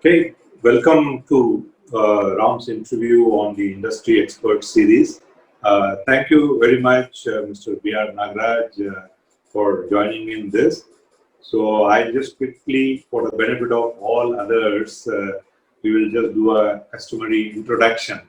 Okay, welcome to Ram's interview on the Industry Expert Series. Thank you very much, Mr. R Nagaraj, for joining in this. So I just quickly, for the benefit of all others, we will just do a customary introduction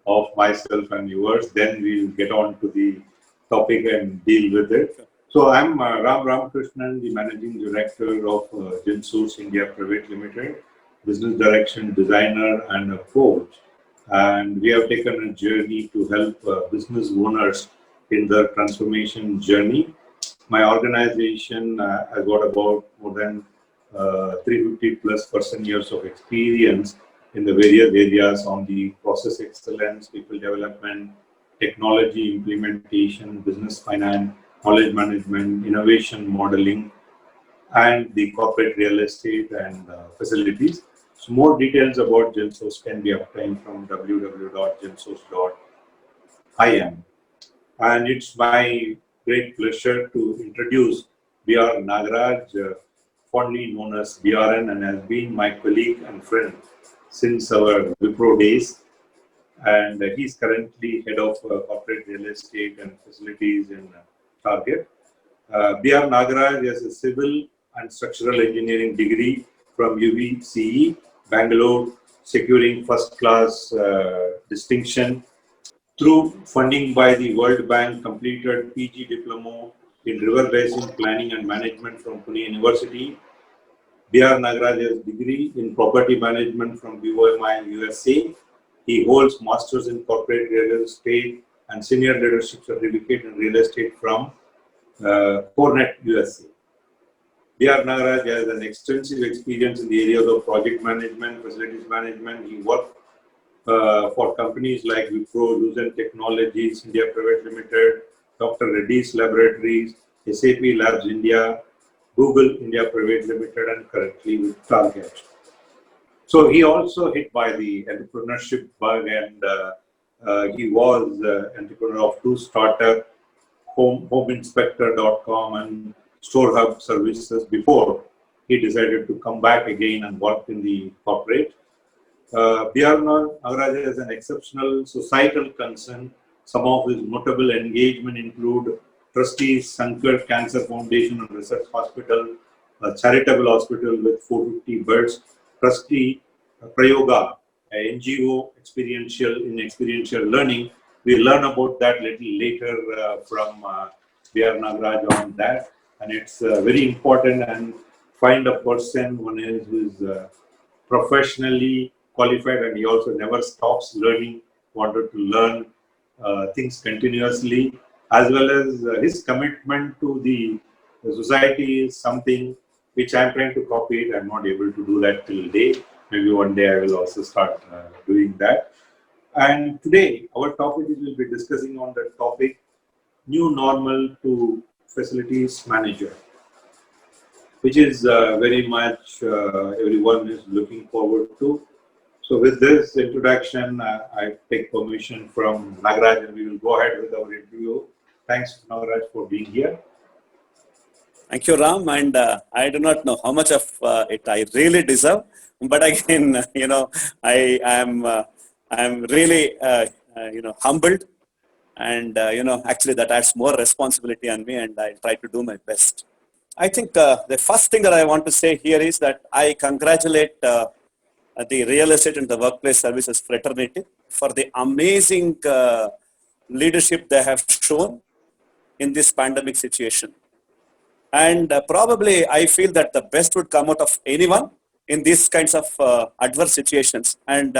of myself and yours. Then we'll get on to the topic and deal with it. So I'm Ramakrishnan, the Managing Director of GenSource India Pvt Ltd, business direction designer and a coach. And we have taken a journey to help business owners in their transformation journey. My organization has got about more than 350 plus person years of experience in the various areas on the process excellence, people development, technology implementation, business finance, knowledge management, innovation modeling, and the corporate real estate and facilities. So more details about GenSource can be obtained from www.gensource.im. And it's my great pleasure to introduce B.R. Nagaraj, fondly known as BRN, and has been my colleague and friend since our Wipro days. And he's currently head of corporate real estate and facilities in Target. B.R. Nagaraj has a civil and structural engineering degree from UVCE, Bangalore, securing first class distinction through funding by the World Bank. Completed PG Diploma in River Basin Planning and Management from Pune University. B.R. Nagaraj has degree in Property Management from BOMI USA. He holds Masters in Corporate Real Estate and Senior Leadership Certificate in Real Estate from Corenet USA. B.R. Nagaraj has an extensive experience in the areas of project management, facilities management. He worked for companies like Wipro, Lucent Technologies India Pvt Ltd, Dr. Reddy's Laboratories, SAP Labs India, Google India Pvt Ltd, and currently with Target. So he also hit by the entrepreneurship bug, and he was entrepreneur of two startups, homeinspector.com and StoreHub services, before he decided to come back again and work in the corporate. B.R. Nagaraj has an exceptional societal concern. Some of his notable engagement include Trustees Sankar Cancer Foundation and Research Hospital, a charitable hospital with 450 beds, Trustee Prayoga, an NGO experiential learning. We'll learn about that little later from B.R. Nagaraj on that. And it's very important, and find a person who is professionally qualified, and he also never stops learning, wanted to learn things continuously, as well as his commitment to the society is something which I'm trying to copy it. I'm not able to do that till date. Maybe one day I will also start doing that. And today our topic is, we'll be discussing on the topic new normal to facilities manager, which is very much everyone is looking forward to. So with this introduction, I take permission from Nagaraj, and we will go ahead with our interview. Thanks, Nagaraj, for being here. Thank you, Ram. And I do not know how much of it I really deserve, but again, I am really humbled, and actually that adds more responsibility on me, and I try to do my best. I think the first thing that I want to say here is that I congratulate the real estate and the workplace services fraternity for the amazing leadership they have shown in this pandemic situation. And probably I feel that the best would come out of anyone in these kinds of adverse situations. And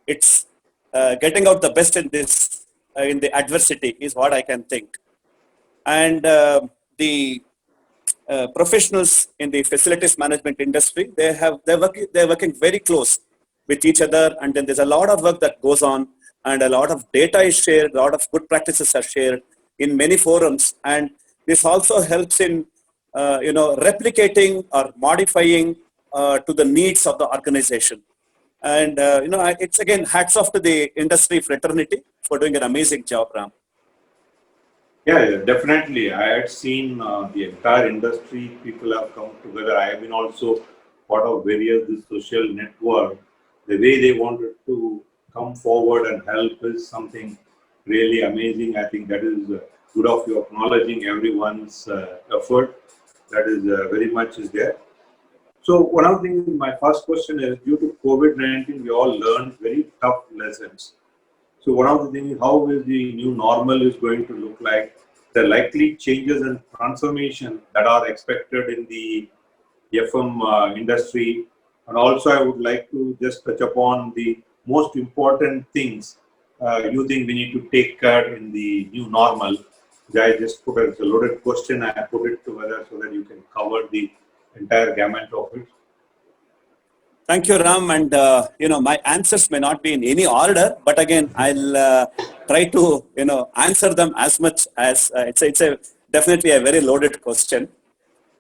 it's getting out the best in this, in the adversity, is what I can think. And the professionals in the facilities management industry, they're working very close with each other, and then there's a lot of work that goes on, and a lot of data is shared, a lot of good practices are shared in many forums, and this also helps in replicating or modifying to the needs of the organization. And it's again hats off to the industry fraternity for doing an amazing job, Ram. Yeah, definitely. I had seen the entire industry, people have come together. I have been also part of various the social network, the way they wanted to come forward and help is something really amazing. I think that is good of you acknowledging everyone's effort. That is very much is there. So one of the things, my first question is, due to COVID-19, we all learned very tough lessons. So one of the things, how is the new normal is going to look like, the likely changes and transformation that are expected in the FM industry. And also I would like to just touch upon the most important things you think we need to take care in the new normal. I just put a loaded question, I put it together so that you can cover the entire gamut of it. Thank you, Ram. And my answers may not be in any order, but again, I'll try to answer them as much as it's a definitely a very loaded question.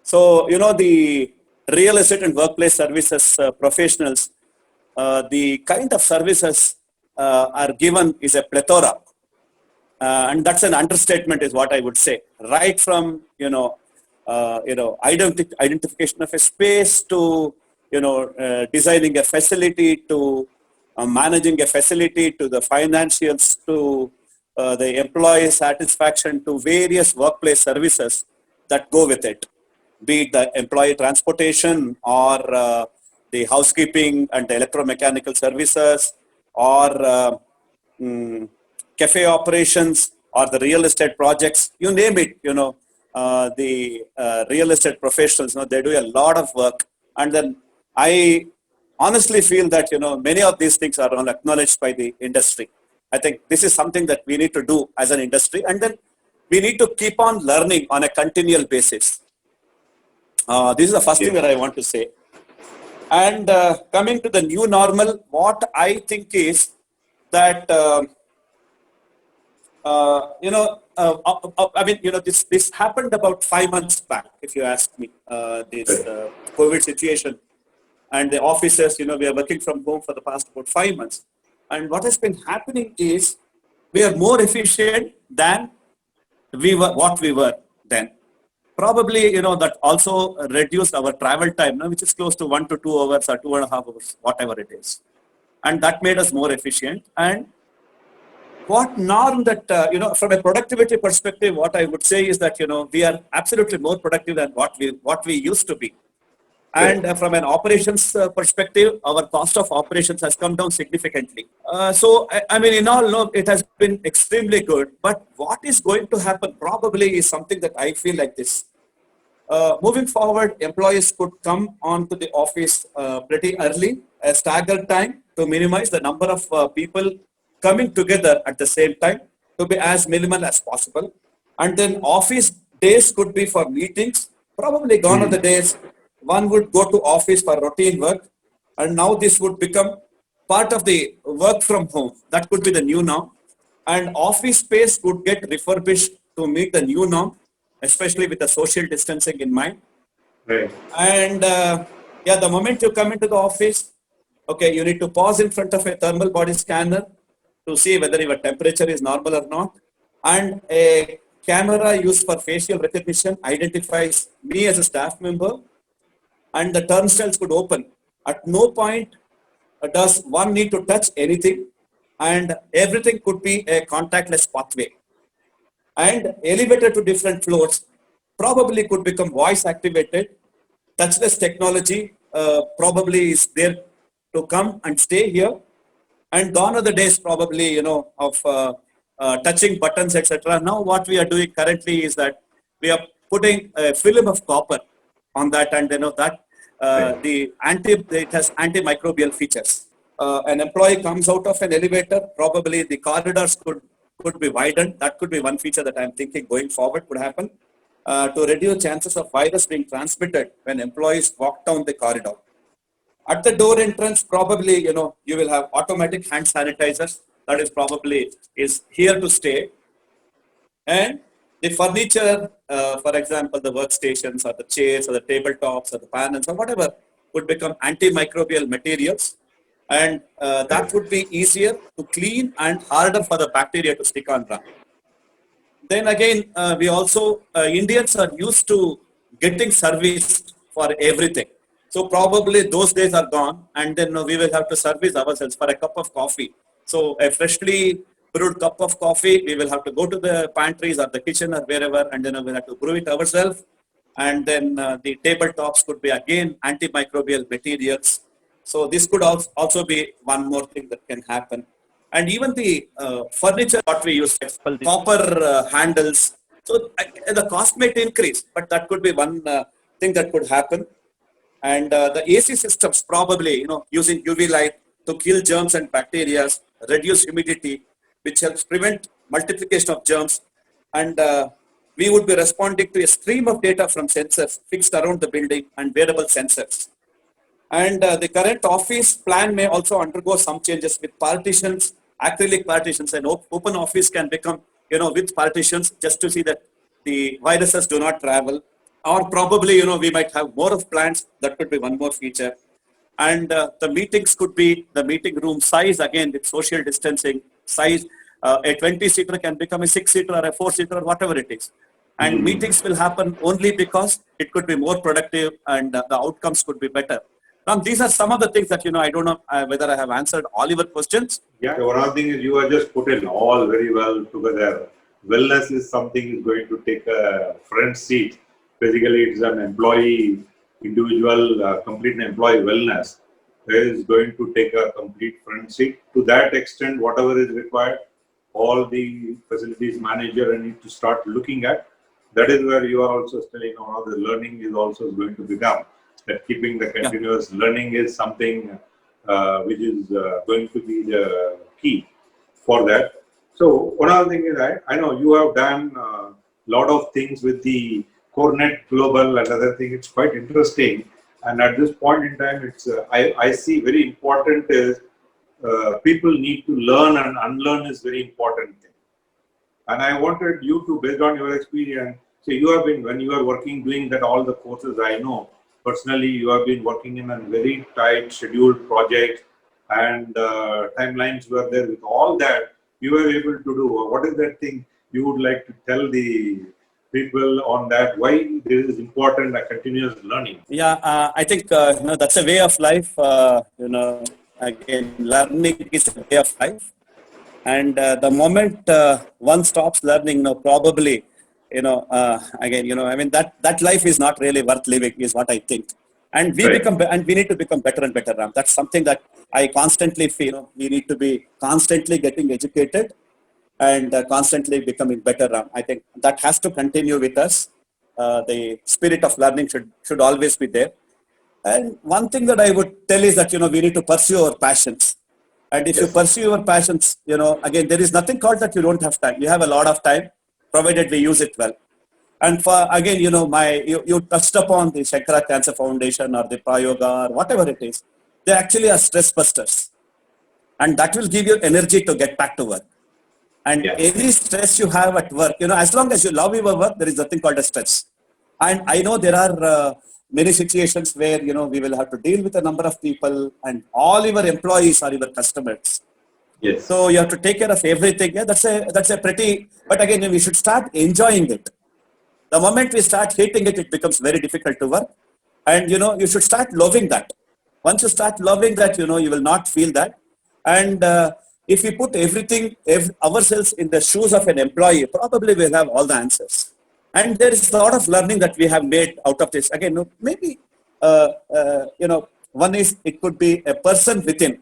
So the real estate and workplace services professionals, the kind of services are given is a plethora, and that's an understatement, is what I would say. Right from identification of a space to designing a facility to managing a facility to the financials to the employee satisfaction to various workplace services that go with it, be it the employee transportation or the housekeeping and the electromechanical services or cafe operations or the real estate projects, you name it, the real estate professionals, they do a lot of work. And then I honestly feel that, many of these things are all acknowledged by the industry. I think this is something that we need to do as an industry. And then we need to keep on learning on a continual basis. This is the first thing that I want to say. And coming to the new normal, what I think is that, this happened about 5 months back, if you ask me, this COVID situation. And the offices, we are working from home for the past about 5 months. And what has been happening is we are more efficient than what we were then. Probably, that also reduced our travel time, which is close to 1 to 2 hours or 2.5 hours, whatever it is. And that made us more efficient. And what norm that, from a productivity perspective, what I would say is that, we are absolutely more productive than what we used to be. And from an operations perspective, our cost of operations has come down significantly. So, in all, it has been extremely good. But what is going to happen probably is something that I feel like this. Moving forward, employees could come onto the office pretty early, a staggered time to minimize the number of people coming together at the same time to be as minimal as possible. And then office days could be for meetings. Probably gone are the days one would go to office for routine work, and now this would become part of the work from home. That could be the new norm. And office space would get refurbished to meet the new norm, especially with the social distancing in mind. Right. And the moment you come into the office, okay, you need to pause in front of a thermal body scanner to see whether your temperature is normal or not. And a camera used for facial recognition identifies me as a staff member, and the turnstiles could open. At no point does one need to touch anything, and everything could be a contactless pathway. And elevator to different floors probably could become voice activated. Touchless technology probably is there to come and stay here. And gone are the days probably, of touching buttons, etc. Now what we are doing currently is that we are putting a film of copper on that, and that it has antimicrobial features. An employee comes out of an elevator, probably the corridors could be widened. That could be one feature that I'm thinking going forward could happen to reduce chances of virus being transmitted when employees walk down the corridor. At the door entrance, probably, you will have automatic hand sanitizers. That is probably is here to stay. And the furniture, for example, the workstations or the chairs or the tabletops or the panels or whatever would become antimicrobial materials. And that would be easier to clean and harder for the bacteria to stick on. Then again, we also, Indians are used to getting service for everything. So probably those days are gone, and then we will have to service ourselves for a cup of coffee. So a freshly brewed cup of coffee, we will have to go to the pantries or the kitchen or wherever, and then we'll have to brew it ourselves. And then the tabletops could be again antimicrobial materials. So this could also be one more thing that can happen. And even the furniture what we use, for example, the copper handles. So the cost might increase, but that could be one thing that could happen. And the AC systems probably, using UV light to kill germs and bacteria, reduce humidity, which helps prevent multiplication of germs. And we would be responding to a stream of data from sensors fixed around the building and wearable sensors. And the current office plan may also undergo some changes with partitions, acrylic partitions, and open office can become, with partitions just to see that the viruses do not travel. Or probably, we might have more of plants. That could be one more feature. And the meetings could be the meeting room size, again, with social distancing size. A 20-seater can become a 6-seater or a 4-seater, or whatever it is. And meetings will happen only because it could be more productive and the outcomes could be better. Now, these are some of the things that, I don't know whether I have answered all your questions. Yeah, one of the things is you have just put it all very well together. Wellness is something is going to take a front seat. Basically, it's an employee, individual, complete employee wellness is going to take a complete front seat. To that extent, whatever is required, all the facilities manager need to start looking at. That is where you are also telling how the learning is also going to become. That keeping the continuous learning is something which is going to be the key for that. So one other thing is I know you have done a lot of things with the Corenet Global and other things. It's quite interesting. And at this point in time, it's I see very important is people need to learn and unlearn is very important thing. And I wanted you to, based on your experience, so you have been, when you are working, doing that, all the courses I know, personally, you have been working in a very tight scheduled project and timelines were there. With all that, you were able to do. What is that thing you would like to tell the people on that? Why this is important, a continuous learning? Yeah, I think that's a way of life. Again, learning is a way of life. And the moment one stops learning, probably, again, that life is not really worth living, is what I think. And we need to become better and better, Ram. That's something that I constantly feel. We need to be constantly getting educated and constantly becoming better, Ram. I think that has to continue with us. The spirit of learning should always be there. And one thing that I would tell is that, we need to pursue our passions. And if you pursue your passions, again, there is nothing called that you don't have time. You have a lot of time, provided we use it well. And for, again, you touched upon the Shankara Cancer Foundation or the Prayoga or whatever it is. They actually are stress busters. And that will give you energy to get back to work. And any stress you have at work, as long as you love your work, there is nothing called a stress. And I know there are many situations where, we will have to deal with a number of people and all your employees are your customers. Yes. So you have to take care of everything. Yeah, that's a pretty, but again, we should start enjoying it. The moment we start hating it, it becomes very difficult to work. And, you should start loving that. Once you start loving that, you will not feel that. And if we put ourselves in the shoes of an employee, probably we'll have all the answers. And there is a lot of learning that we have made out of this. Again, maybe, one is it could be a person within.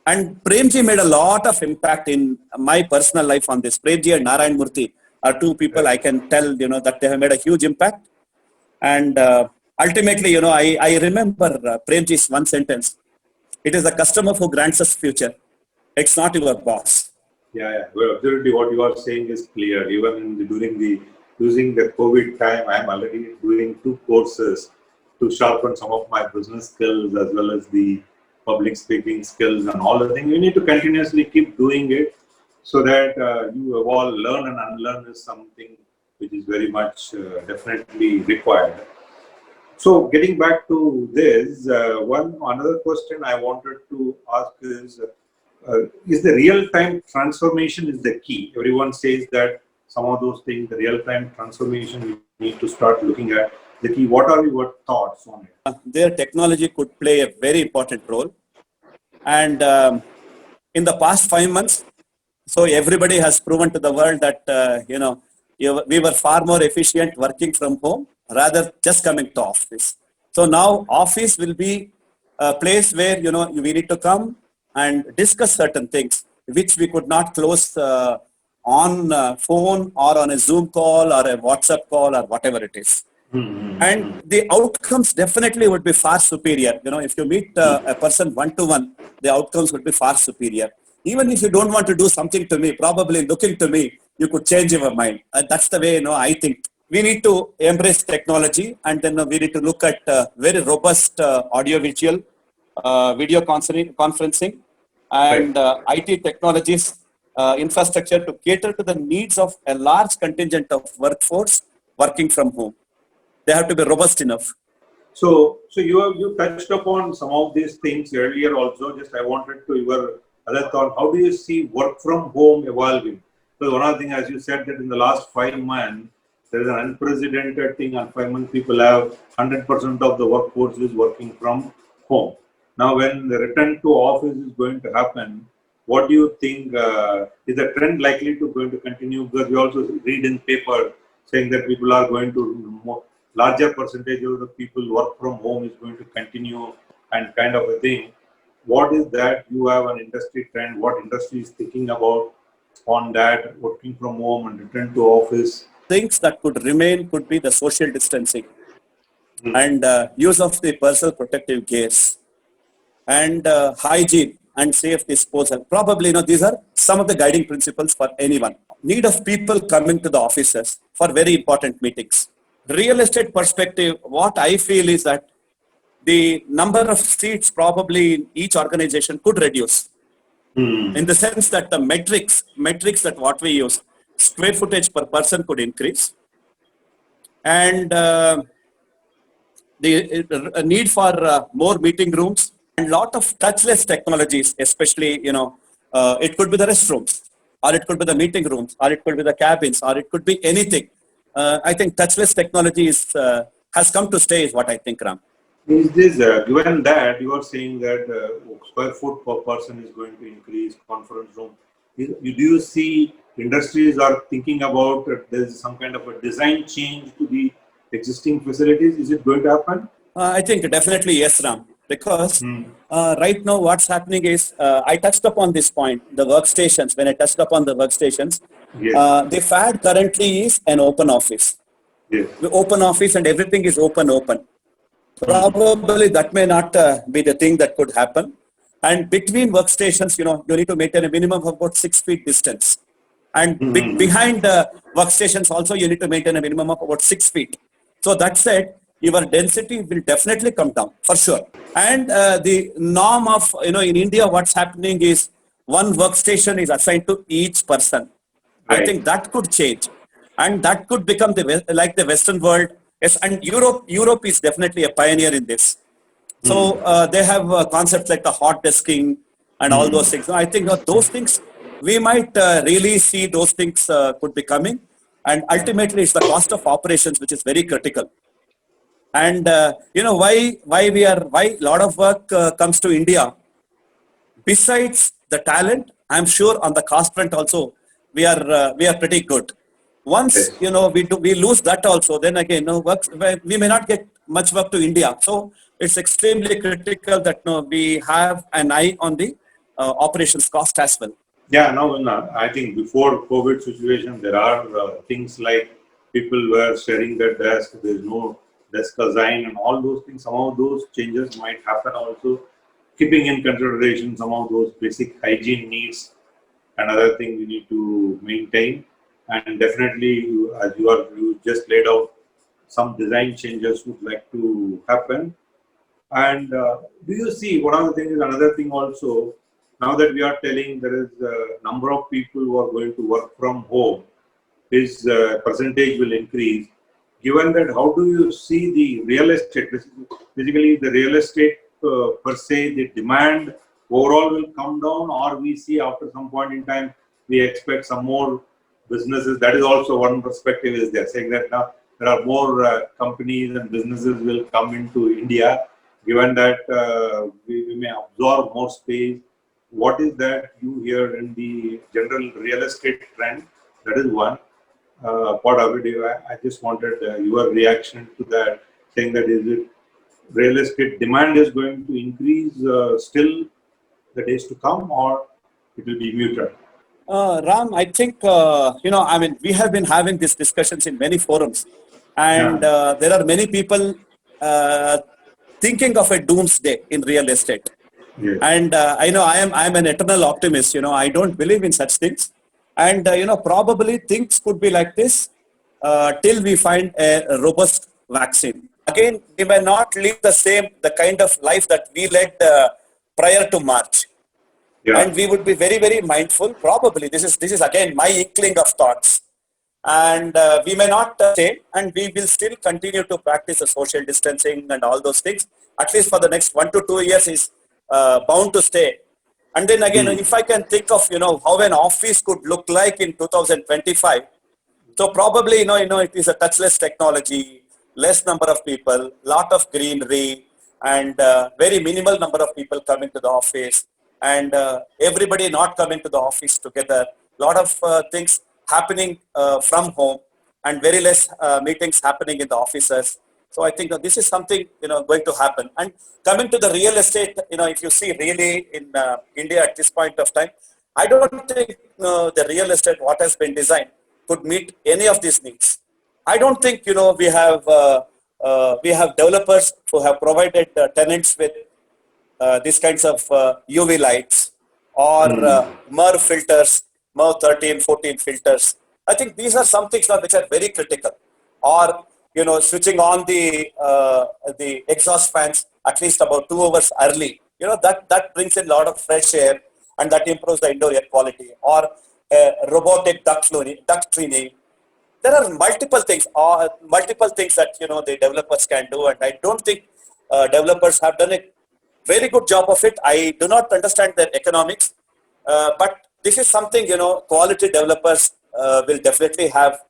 And Premji made a lot of impact in my personal life on this. Premji and Narayan Murthy are two people I can tell, that they have made a huge impact. And ultimately, I remember Premji's one sentence. It is the customer who grants us future. It's not your boss. Yeah. Well, absolutely. What you are saying is clear. Even using the COVID time, I'm already doing 2 courses to sharpen some of my business skills as well as the public speaking skills and all the things. You need to continuously keep doing it so that you all learn and unlearn is something which is very much definitely required. So getting back to this, another question I wanted to ask is the real-time transformation is the key? Everyone says that some of those things, the real-time transformation we need to start looking at. the key. What are your thoughts on it? Their technology could play a very important role. And in the past 5 months, so everybody has proven to the world that, we were far more efficient working from home rather just coming to office. So now office will be a place where, we need to come and discuss certain things, which we could not close on phone or on a Zoom call or a WhatsApp call or whatever it is. And the outcomes definitely would be far superior. If you meet a person one-to-one, the outcomes would be far superior. Even if you don't want to do something to me, probably looking to me, you could change your mind. That's the way, I think. We need to embrace technology, and then we need to look at very robust audio-visual, video conferencing, and IT technologies, infrastructure to cater to the needs of a large contingent of workforce working from home. They have to be robust enough. So you touched upon some of these things earlier also. Just I wanted to your other thought. How do you see work from home evolving? So one of the things, as you said, that in the last 5 months, there is an unprecedented thing. And 5 months, people have 100% of the workforce is working from home. Now, when the return to office is going to happen, what do you think is the trend likely to going to continue? Because we also read in paper saying that people are going to larger percentage of the people work from home is going to continue and kind of a thing. What is that? You have an industry trend. What industry is thinking about on that working from home and return to office? Things that could remain could be the social distancing and use of the personal protective gears and hygiene and safe disposal. Probably, these are some of the guiding principles for anyone. Need of people coming to the offices for very important meetings. Real estate perspective, what I feel is that the number of seats probably in each organization could reduce. In the sense that the metrics that what we use, square footage per person could increase. And the need for more meeting rooms and lot of touchless technologies, especially, it could be the restrooms, or it could be the meeting rooms, or it could be the cabins, or it could be anything. I think touchless technology has come to stay is what I think, Ram. Is this, given that you are saying that square foot per person is going to increase, conference room, do you see industries are thinking about there's some kind of a design change to the existing facilities? Is it going to happen? I think definitely yes, Ram. Because right now what's happening is, I touched upon this point, the workstations. When I touched upon the workstations, Yes. the fad currently is an open office. Yes. The open office and everything is open. Probably that may not be the thing that could happen. And between workstations, you need to maintain a minimum of about 6 feet distance. And behind workstations also, you need to maintain a minimum of about 6 feet. So that said, your density will definitely come down for sure. And the norm of, in India, what's happening is one workstation is assigned to each person. Right. I think that could change. And that could become like the Western world. Yes, and Europe is definitely a pioneer in this. So they have concepts like the hot desking and all those things. So I think those things, we might really see those things could be coming. And ultimately, it's the cost of operations, which is very critical. And why a lot of work comes to India. Besides the talent, I'm sure on the cost front also, we are pretty good. Once Yes. we lose that also, then again we may not get much work to India. So it's extremely critical that we have an eye on the operations cost as well. Yeah, no, I think before COVID situation, there are things like people were sharing their desk, there's no desk assigned and all those things. Some of those changes might happen also, keeping in consideration some of those basic hygiene needs. Another thing we need to maintain. And definitely, as you just laid out, some design changes would like to happen. And do you see one of the things is another thing also? Now that we are telling there is a number of people who are going to work from home, his percentage will increase. Given that, how do you see the real estate? Basically, the real estate per se, the demand overall will come down, or we see after some point in time we expect some more businesses. That is also one perspective is there saying that now there are more companies and businesses will come into India, given that we may absorb more space. What is that you hear in the general real estate trend? That is one. What of it? I just wanted your reaction to that, saying that is it real estate demand is going to increase still the days to come, or it will be muted? Ram, I think, I mean, we have been having these discussions in many forums, and Yeah. there are many people uh, thinking of a doomsday in real estate. Yes. And I know I'm an eternal optimist. I don't believe in such things. And, probably things could be like this till we find a robust vaccine. Again, we may not live the kind of life that we led prior to March, Yeah. and we would be very very mindful. Probably this is again my inkling of thoughts, and we may not stay, and we will still continue to practice the social distancing and all those things, at least for the next 1 to 2 years is bound to stay. And then again, Hmm. if I can think of how an office could look like in 2025, so probably, it is a touchless technology, less number of people, lot of greenery, and very minimal number of people coming to the office, and everybody not coming to the office together. Lot of things happening from home, and very less meetings happening in the offices. So I think that this is something going to happen. And coming to the real estate, if you see really in India at this point of time, I don't think the real estate what has been designed could meet any of these needs. I don't think we have developers who have provided tenants with these kinds of UV lights or Hmm. MER filters, MER 13, 14 filters. I think these are some things now which are very critical. Or switching on the exhaust fans at least about 2 hours early. That brings in a lot of fresh air, and that improves the indoor air quality. Or robotic duct cleaning. There are multiple things that the developers can do, and I don't think developers have done a very good job of it. I do not understand their economics, but this is something quality developers will definitely have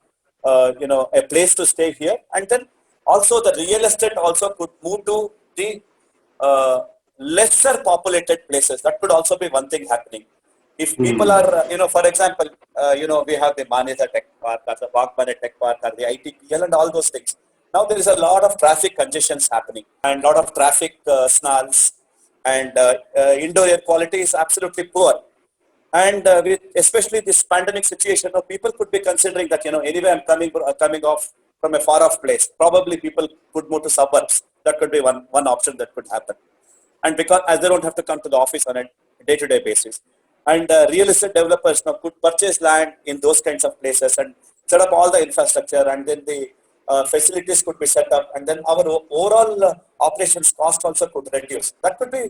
a place to stay here, and then also the real estate also could move to the uh, lesser populated places. That could also be one thing happening. If people Hmm. are, for example, we have the Manesa Tech Park, or the Bagmane Tech Park, or the ITPL, and all those things. Now there is a lot of traffic congestions happening, and a lot of traffic snarls, and indoor air quality is absolutely poor. And with especially this pandemic situation, people could be considering that anyway I'm coming off from a far off place. Probably people could move to suburbs. That could be one option that could happen. And because as they don't have to come to the office on a day-to-day basis, and real estate developers now could purchase land in those kinds of places and set up all the infrastructure, and then the facilities could be set up, and then our overall operations cost also could reduce. That could be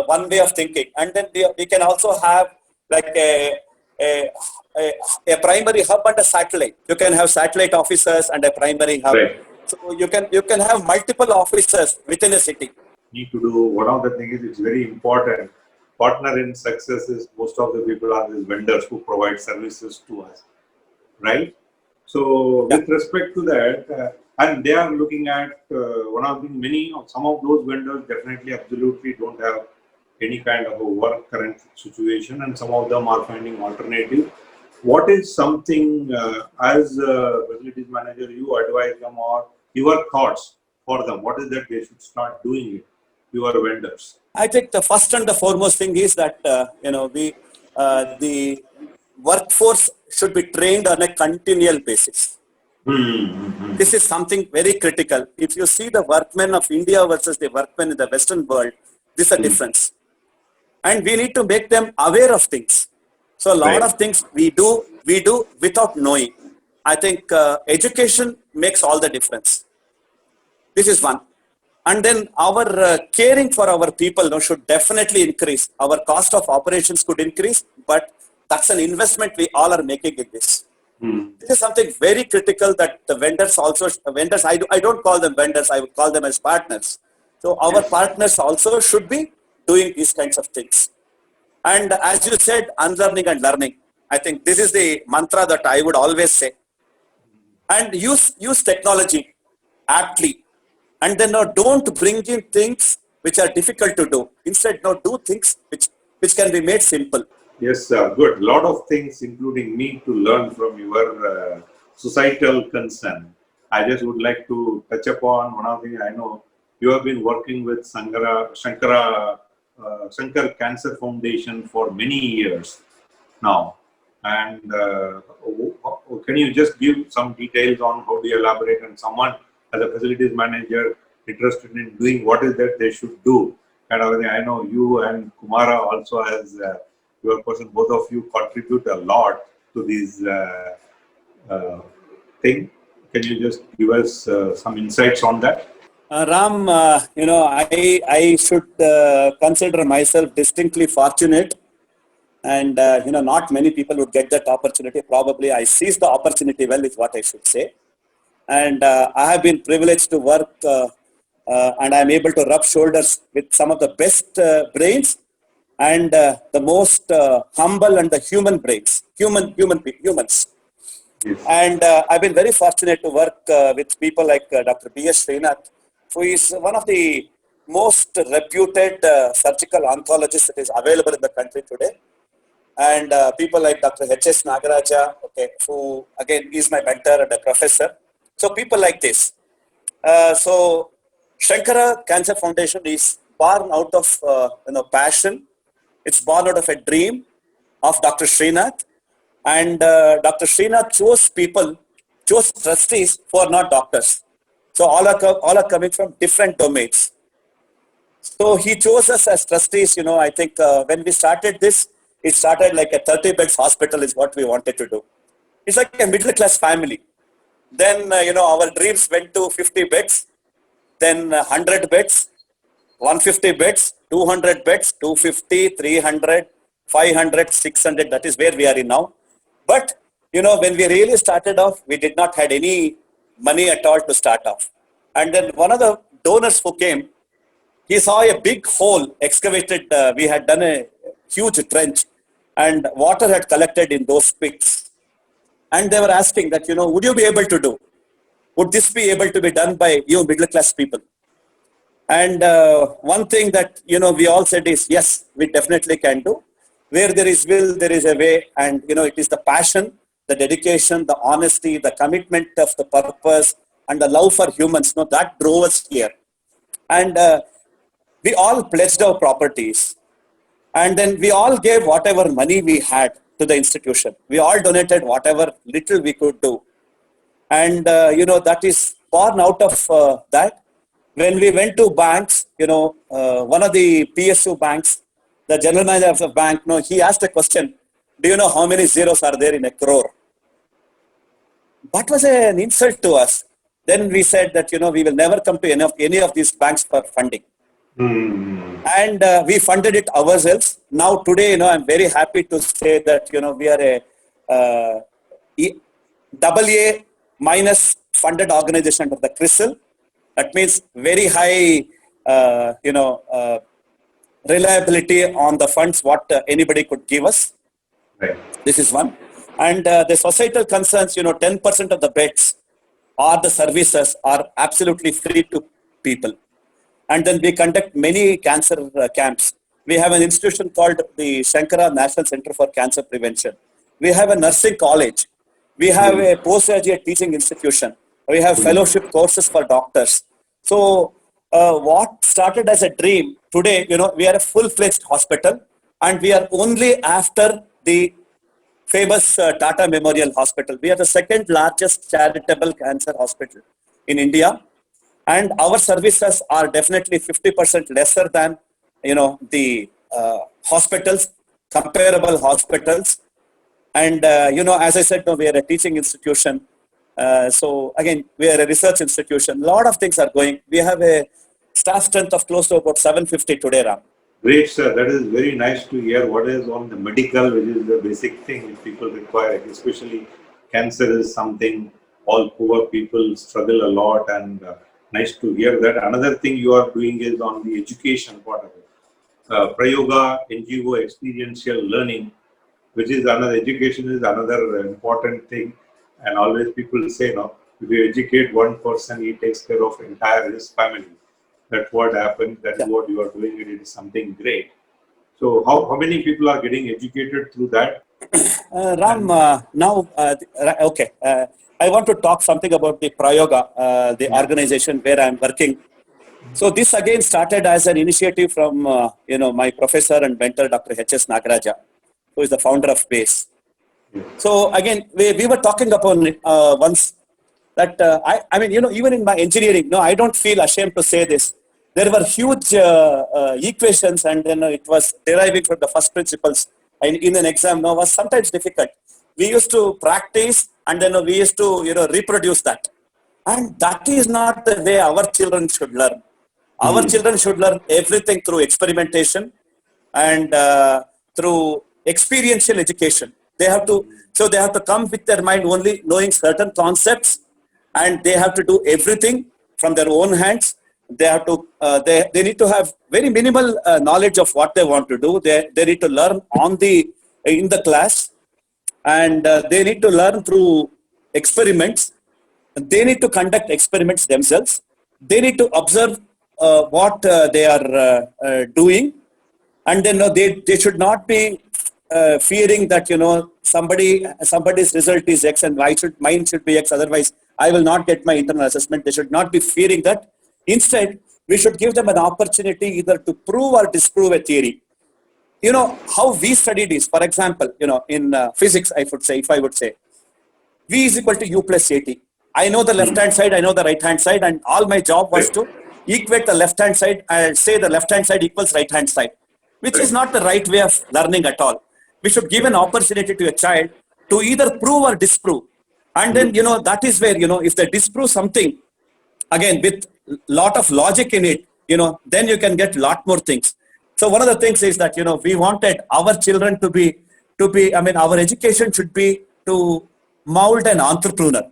one way of thinking. And then we can also have like a, a, a primary hub and a satellite. You can have satellite offices and a primary hub. Right. So you can have multiple offices within a city. Need to do one of the things is it's very important. Partner in success is most of the people are these vendors who provide services to us, right? So Yeah. with respect to that, and they are looking at one of the some of those vendors definitely absolutely don't have any kind of a work current situation, and some of them are finding alternative. What is something as a facilities manager you advise them, or your thoughts for them? What is that they should start doing it? Your vendors. I think the first and the foremost thing is that the workforce should be trained on a continual basis. This is something very critical. If you see the workmen of India versus the workmen in the Western world, this is a difference, and we need to make them aware of things. So a lot Right. of things we do without knowing. I think education makes all the difference. This is one. And then our caring for our people should definitely increase. Our cost of operations could increase, but that's an investment we all are making in this. Hmm. This is something very critical that the vendors also, vendors, I don't call them vendors, I would call them as partners. So our Yes. partners also should be doing these kinds of things. And as you said, unlearning and learning. I think this is the mantra that I would always say. and use technology aptly, and then don't bring in things which are difficult to do. Instead, do things which can be made simple. Yes, good. Lot of things, including me, to learn from your societal concern. I just would like to touch upon one of the thing. I know you have been working with Shankar Cancer Foundation for many years now. And can you just give some details on how do you elaborate, and someone as a facilities manager interested in doing what is that they should do? Kind of thing. I know you and Kumara also as your person, both of you contribute a lot to these thing. Can you just give us some insights on that? Ram, I should consider myself distinctly fortunate, and not many people would get that opportunity. Probably I seized the opportunity well, is what I should say. And I have been privileged to work, and I'm able to rub shoulders with some of the best brains, and the most humble and the human brains, humans. Yes. And I've been very fortunate to work with people like Dr. B.S. Srinath, who is one of the most reputed surgical oncologists that is available in the country today. And people like Dr. H.S. Nagaraja, okay, who again is my mentor and a professor. So people like this. So Shankara Cancer Foundation is born out of passion. It's born out of a dream of Dr. Srinath. And Dr. Srinath chose trustees who are not doctors. So all are coming from different domains. So he chose us as trustees. I think when we started this, it started like a 30 beds hospital is what we wanted to do. It's like a middle class family. Then, our dreams went to 50 beds, then 100 beds, 150 beds, 200 beds, 250, 300, 500, 600. That is where we are in now. But, when we really started off, we did not had any money at all to start off. And then one of the donors who came, he saw a big hole excavated. We had done a huge trench, and water had collected in those pits. And they were asking that, would you be able to do? Would this be able to be done by you middle class people? And one thing that, we all said is, yes, we definitely can do. Where there is will, there is a way. And, it is the passion, the dedication, the honesty, the commitment of the purpose, and the love for humans, that drove us here. And we all pledged our properties. And then we all gave whatever money we had to the institution. We all donated whatever little we could do. And, that is born out of that. When we went to banks, one of the PSU banks, the general manager of the bank, he asked a question, do you know how many zeros are there in a crore? That was an insult to us. Then we said that, we will never come to any of these banks for funding. And we funded it ourselves. Now today, I'm very happy to say that, we are a AA minus funded organization of the CRISIL. That means very high, reliability on the funds what anybody could give us. Right. This is one. And the societal concerns, 10% of the beds or the services are absolutely free to people. And then we conduct many cancer camps. We have an institution called the Shankara National Center for Cancer Prevention. We have a nursing college. We have a postgraduate teaching institution. We have fellowship courses for doctors. So what started as a dream, today, we are a full-fledged hospital, and we are only after the famous Tata Memorial Hospital. We are the second largest charitable cancer hospital in India. And our services are definitely 50% lesser than, the hospitals, comparable hospitals. And, as I said, we are a teaching institution. So again, we are a research institution. A lot of things are going. We have a staff strength of close to about 750 today, Ram. Great, sir. That is very nice to hear. What is on the medical, which is the basic thing which people require, especially cancer is something all poor people struggle a lot, and nice to hear that. Another thing you are doing is on the education part of it. Prayoga, NGO, experiential learning, which is another education is another important thing. And always people say, no, if you educate one person, he takes care of entire his family. That's what happens. That is what you are doing. It is something great. So how many people are getting educated through that? Ram, okay. I want to talk something about the Prayoga, the Yeah. organization where I'm working. So this again started as an initiative from, my professor and mentor, Dr. H.S. Nagaraja, who is the founder of BASE. Yes. So again, we were talking upon it once that I mean, even in my engineering, no, I don't feel ashamed to say this. There were huge equations, and then it was deriving from the first principles. And in an exam, no, was sometimes difficult. We used to practice, and then we used to, reproduce that. And that is not the way our children should learn. Our children should learn everything through experimentation and through experiential education. They have to come with their mind only knowing certain concepts, and they have to do everything from their own hands. They need to have very minimal knowledge of what they want to do. They need to learn in the class, and they need to learn through experiments. They need to conduct experiments themselves. They need to observe what they are doing, and then they should not be fearing that somebody's result is X and mine should be X. Otherwise, I will not get my internal assessment. They should not be fearing that. Instead, we should give them an opportunity either to prove or disprove a theory. How we studied is, for example, in physics, if I would say, V is equal to U plus AT. I know the left hand side, I know the right hand side, and all my job was Right. to equate the left hand side and say the left hand side equals right hand side, which is Right. not the right way of learning at all. We should give an opportunity to a child to either prove or disprove. And then, that is where, if they disprove something, again with lot of logic in it, then you can get lot more things. So one of the things is that we wanted our children to be I mean, our education should be to mold an entrepreneur,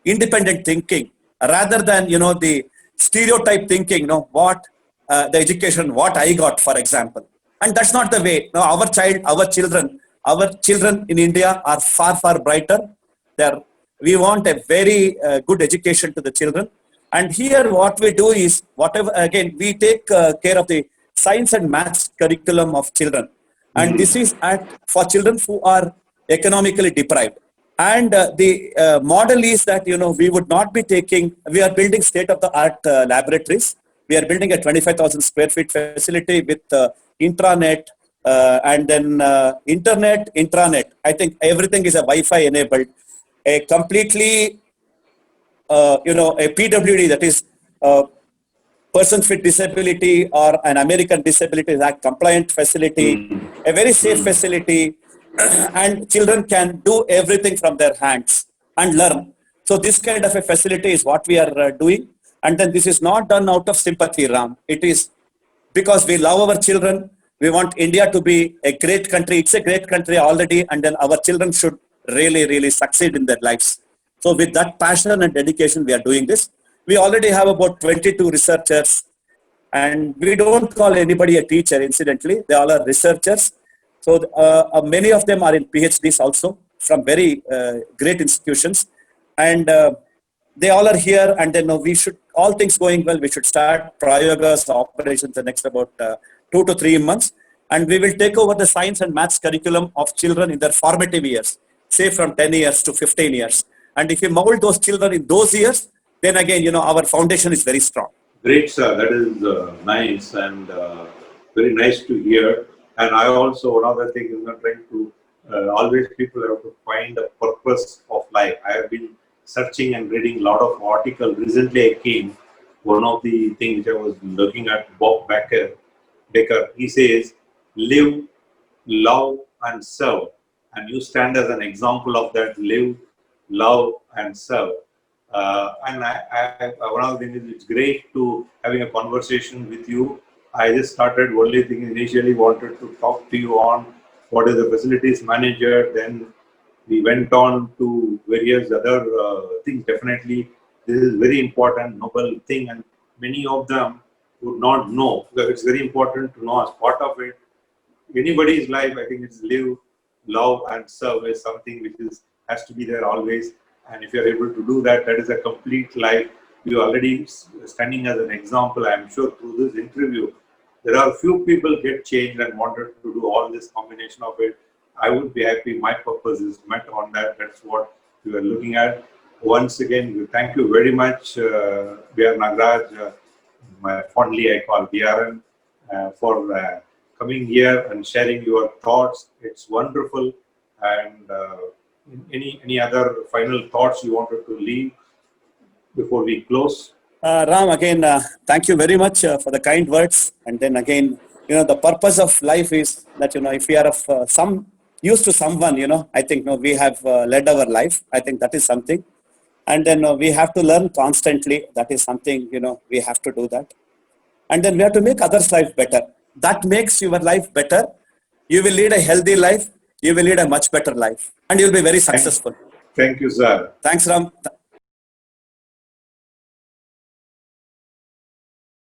independent thinking, rather than the stereotype thinking, what the education what I got, for example. And that's not the way. No, our children in India are far, far brighter. We want a very good education to the children. And here what we do is, whatever, again, we take care of the science and maths curriculum of children. And this is for children who are economically deprived. And the model is that, we would not be we are building state-of-the-art laboratories. We are building a 25,000 square feet facility with intranet, and then intranet. I think everything is a Wi-Fi enabled, a completely, a PWD, that is Persons with Disability or an American Disabilities Act compliant facility, a very safe facility, and children can do everything from their hands and learn. So this kind of a facility is what we are doing. And then this is not done out of sympathy, Ram. It is because we love our children. We want India to be a great country. It's a great country already, and then our children should really, really succeed in their lives. So with that passion and dedication, we are doing this. We already have about 22 researchers, and we don't call anybody a teacher, incidentally. They all are researchers. So many of them are in PhDs also from very great institutions. And they all are here, and then we should, all things going well, we should start Prayoga's operations the next about 2 to 3 months. And we will take over the science and maths curriculum of children in their formative years, say from 10 years to 15 years. And if we mold those children in those years, then again, our foundation is very strong. Great, sir. That is nice and very nice to hear. And I also, one other thing is not trying to, always people have to find a purpose of life. I have been searching and reading a lot of articles. Recently I came, one of the things I was looking at, Bob Becker, he says, live, love and serve. And you stand as an example of that, live, love and serve. And one of the things is, it's great to having a conversation with you. I just started, only thing initially wanted to talk to you on what is the facilities manager. Then we went on to various other things. Definitely, this is very important, noble thing, and many of them would not know. So it's very important to know as part of it. Anybody's life, I think it's live, love, and serve is something which has to be there always. And if you're able to do that, that is a complete life. You're already standing as an example. I'm sure through this interview, there are few people get changed and wanted to do all this combination of it. I would be happy. My purpose is met on that. That's what we are looking at. Once again, thank you very much, B.R. Nagaraj, fondly I call BRN, for coming here and sharing your thoughts. It's wonderful. And any other final thoughts you wanted to leave before we close? Ram, again, thank you very much for the kind words. And then again, the purpose of life is that, if we are of some use to someone, I think we have led our life. I think that is something. And then we have to learn constantly. That is something, we have to do that. And then we have to make others' life better. That makes your life better. You will lead a healthy life. You will lead a much better life. And you'll be very successful. Thank you, sir. Thanks, Ram.